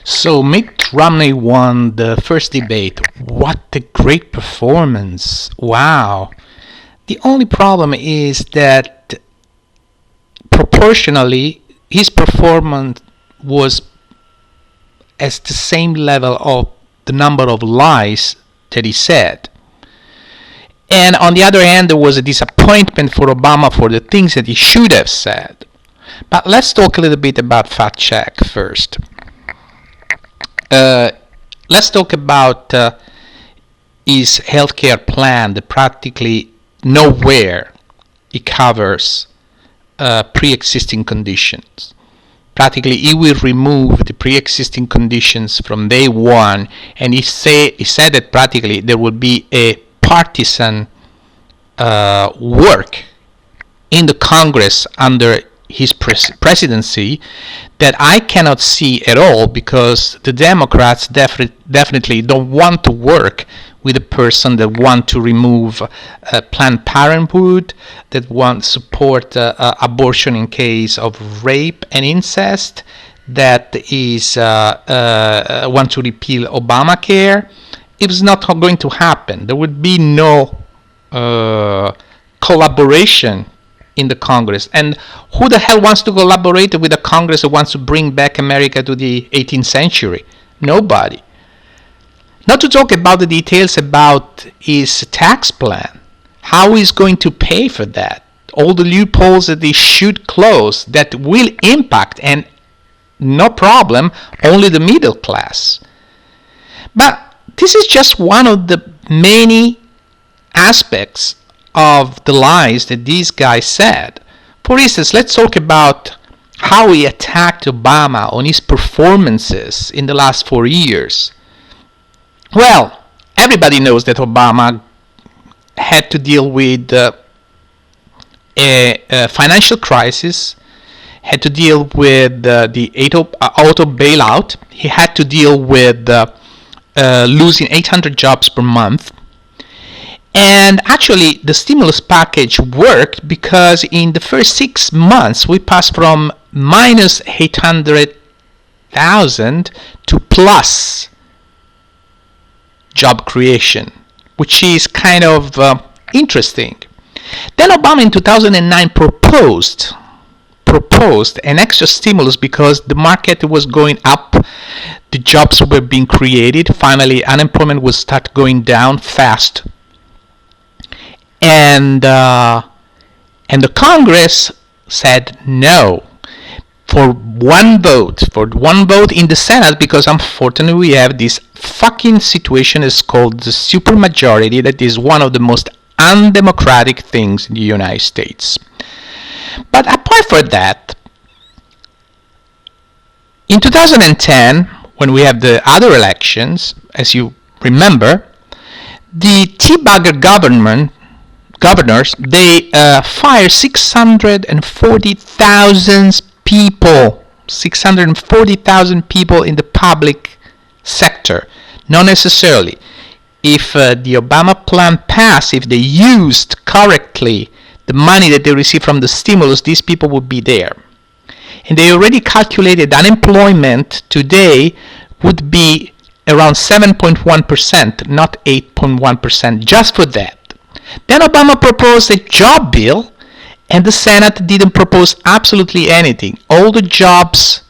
So Mitt Romney won the first debate. What a great performance. Wow. The only problem is that proportionally his performance was at the same level of the number of lies that he said. And on the other hand, there was a disappointment for Obama for the things that he should have said. But let's talk a little bit about fact check first. Let's talk about his healthcare plan that practically nowhere it covers pre-existing conditions. Practically, he will remove the pre-existing conditions from day one, and he said that practically there will be a partisan work in the Congress under his presidency that I cannot see at all, because the Democrats definitely don't want to work with a person that want to remove Planned Parenthood, that want to support abortion in case of rape and incest, that is want to repeal Obamacare. It is not going to happen. There would be no collaboration in the Congress. And who the hell wants to collaborate with a Congress that wants to bring back America to the 18th century? Nobody. Not to talk about the details about his tax plan. How he's going to pay for that. All the loopholes that he should close that will impact, and no problem, only the middle class. But this is just one of the many aspects of the lies that these guys said. For instance, let's talk about how he attacked Obama on his performances in the last 4 years. Well, everybody knows that Obama had to deal with a financial crisis, had to deal with the auto bailout. He had to deal with losing 800 jobs per month. And actually, the stimulus package worked, because in the first 6 months, we passed from minus 800,000 to plus job creation, which is kind of interesting. Then Obama in 2009 proposed an extra stimulus because the market was going up, the jobs were being created, finally unemployment would start going down fast. And the Congress said no for one vote in the Senate, because unfortunately we have this fucking situation is called the supermajority, that is one of the most undemocratic things in the United States. But apart from that, in 2010, when we have the other elections, as you remember, the teabagger governors, they fired 640,000 people in the public sector. Not necessarily. If the Obama plan passed, if they used correctly the money that they received from the stimulus, these people would be there. And they already calculated unemployment today would be around 7.1%, not 8.1%, just for that. Then Obama proposed a job bill, and the Senate didn't propose absolutely anything. All the jobs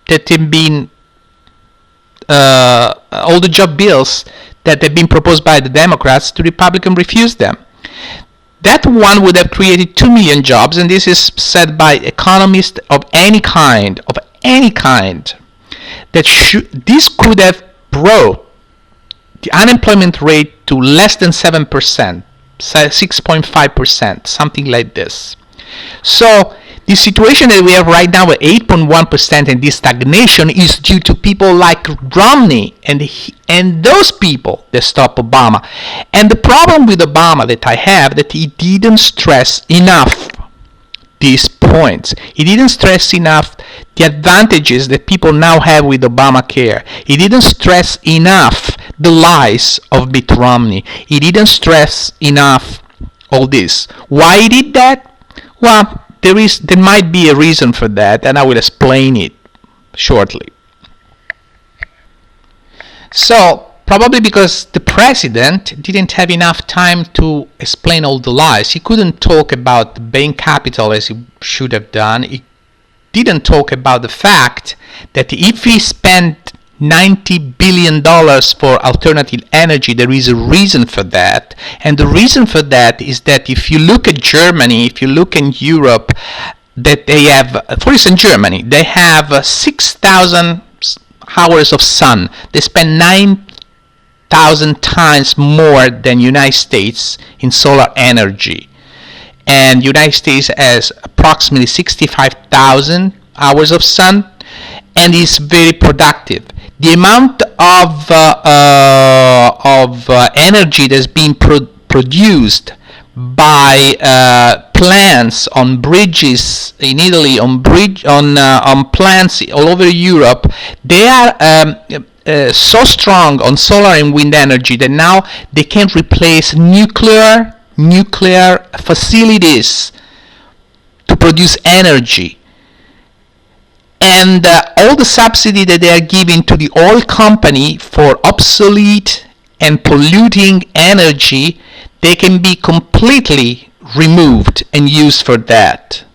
that have been, all the job bills that have been proposed by the Democrats, the Republicans refused them. That one would have created 2 million jobs, and this is said by economists of any kind, that this could have brought the unemployment rate to less than 7%, 6.5%, something like this. So the situation that we have right now at 8.1% and this stagnation is due to people like Romney and those people that stop Obama. And the problem with Obama that I have, that he didn't stress enough these points. He didn't stress enough the advantages that people now have with Obamacare. He didn't stress enough the lies of Mitt Romney. He didn't stress enough all this. Why he did that? Well, there might be a reason for that, and I will explain it shortly. So probably because the president didn't have enough time to explain all the lies. He couldn't talk about the bank capital as he should have done. He didn't talk about the fact that if he spent $90 billion for alternative energy, there is a reason for that. And the reason for that is that if you look at Germany, if you look in Europe, that they have, for instance, Germany, they have 6,000 hours of sun. They spend 9,000 times more than United States in solar energy. And United States has approximately 65,000 hours of sun and is very productive. The amount of energy that's being produced by plants on bridges in Italy, on plants all over Europe, they are so strong on solar and wind energy that now they can replace nuclear facilities to produce energy. And all the subsidy that they are giving to the oil company for obsolete and polluting energy, they can be completely removed and used for that.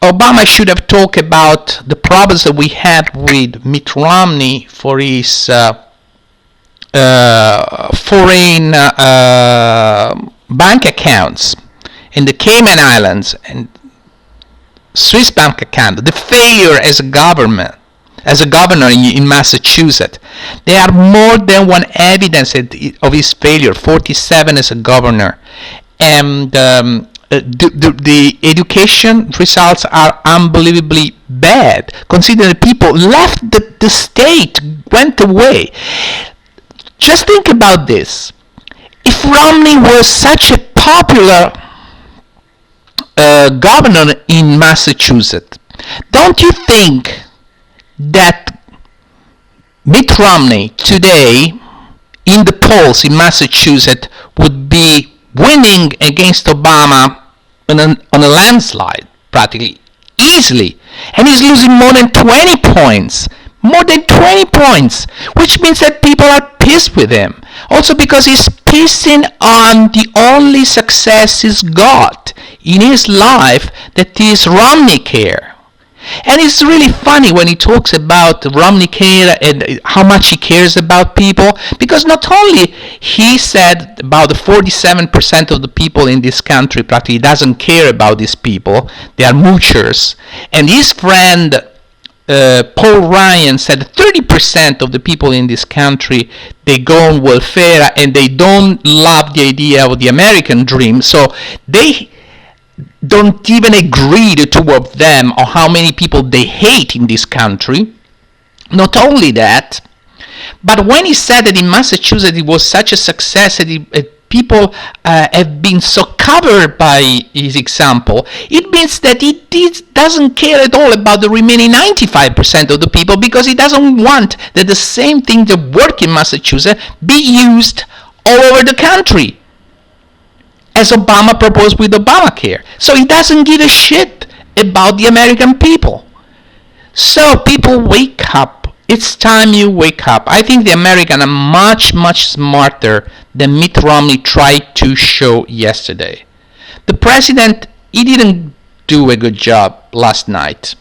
Obama should have talked about the problems that we had with Mitt Romney for his foreign bank accounts in the Cayman Islands and Swiss bank account, the failure as a governor in Massachusetts. There are more than one evidence of his failure, 47 as a governor. And the education results are unbelievably bad, considering people left the state, went away. Just think about this. If Romney was such a popular governor in Massachusetts, don't you think that Mitt Romney today in the polls in Massachusetts would be winning against Obama on a landslide, practically easily, and he's losing more than 20 points, which means that people are pissed with him. Also because he's pissing on the only success he's got in his life, that is Romney Care. And it's really funny when he talks about Romney Care and how much he cares about people, because not only he said about the 47% of the people in this country practically doesn't care about these people, they are moochers, and his friend Paul Ryan said 30% of the people in this country, they go on welfare and they don't love the idea of the American dream, so they don't even agree, the two of them, on how many people they hate in this country. Not only that, but when he said that in Massachusetts it was such a success that people have been so covered by his example, it means that he doesn't care at all about the remaining 95% of the people, because he doesn't want that the same thing that work in Massachusetts be used all over the country, as Obama proposed with Obamacare. So he doesn't give a shit about the American people. So people, wake up. It's time you wake up. I think the Americans are much, much smarter than Mitt Romney tried to show yesterday. The president, he didn't do a good job last night.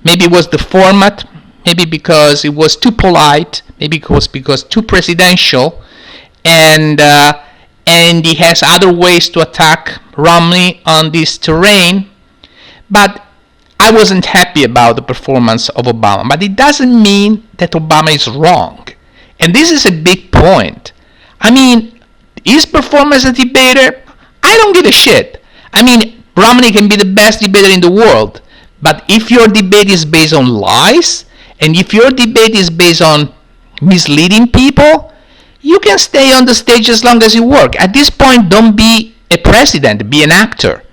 Maybe it was the format, maybe because it was too polite, maybe it was because too presidential, and he has other ways to attack Romney on this terrain. But I wasn't happy about the performance of Obama. But it doesn't mean that Obama is wrong. And this is a big point. I mean, his performance as a debater, I don't give a shit. I mean, Romney can be the best debater in the world. But if your debate is based on lies, and if your debate is based on misleading people, you can stay on the stage as long as you work. At this point, don't be a president, be an actor.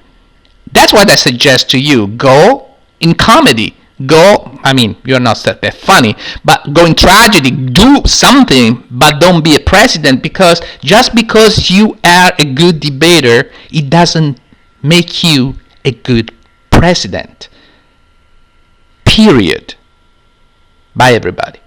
That's what I suggest to you. Go in comedy. You're not that funny, but go in tragedy. Do something, but don't be a president, because just because you are a good debater, it doesn't make you a good president. Period. Bye, everybody.